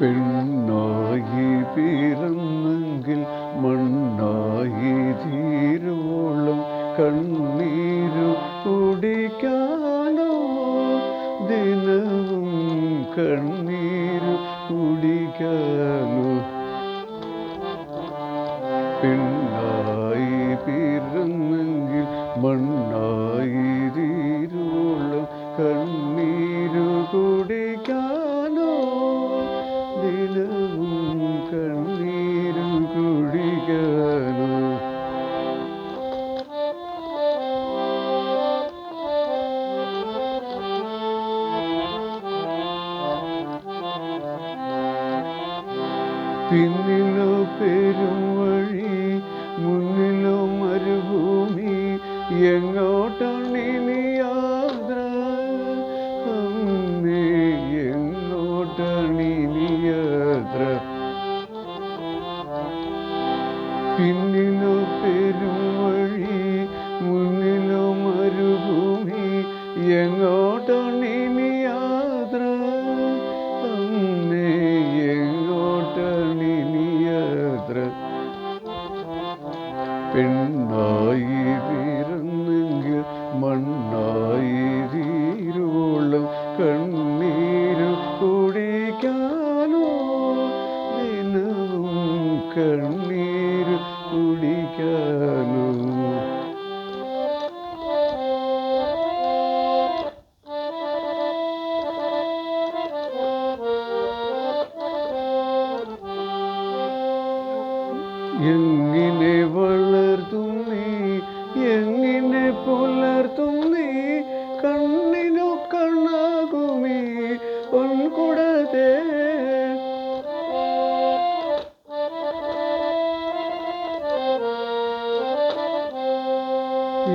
പെണ്ണായി പിറന്നെങ്കിൽ മണ്ണായി തീരുവോളം കണ്ണീരു കുടിക്കാനോ ദിനവും കണ്ണീരു കുടിക്കാനോ. പെണ്ണായി പിറന്നെങ്കിൽ മണ്ണായി തീരുവോളം കണ്ണീരു കുടിക്കാനോ ദിനവും കണ്ണീരു കുടിക്കാനോ. പിന്നിലോ പെരും വഴി മുന്നിലോ മരുഭൂമി എങ്ങോട്ടാണിനി യാത്ര അമ്മേ എങ്ങോട്ടാണിനി യാത്ര. പിന്നിലോ പെരും വഴി മുന്നിലോ മരുഭൂമി എങ്ങോട്ടാണിനി യാത്ര അമ്മേ എങ്ങോട്ടാണിനി യാത്ര. പെണ്ണായി പിറന്നെങ്കിൽ മണ്ണായി തീരുവോളം കണ്ണീരു കുടിക്കാനോ ദിനവും കണ്ണീരു കുടിക്കാനോ. എങ്ങനെ വളർത്തും നീ എങ്ങനെ പുലർത്തും നീ കണ്ണിനു കണ്ണാകുമീ പൊൻകുടത്തെ.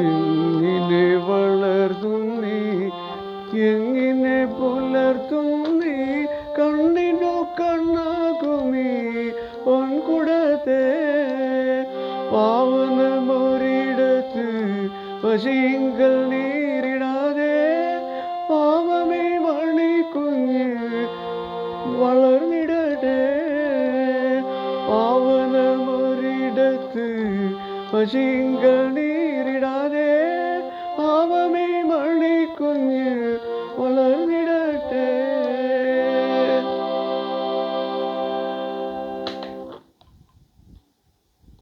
എങ്ങനെ വളർത്തും നീ എങ്ങനെ പുലർത്തും നീ കണ്ണിനു കണ്ണാകുമീ പൊൻകുടത്തെ. പാവനമൊരിടത്ത് പശിങ്കൽ നീരിടാതെ പാവമേ മണിക്കുഞ്ഞ് വളർന്നിടട്ടെ. പാവനമൊരിടത്ത് പശിങ്കൽ നീരിടാതെ പാവമേ മണിക്കുഞ്ഞ്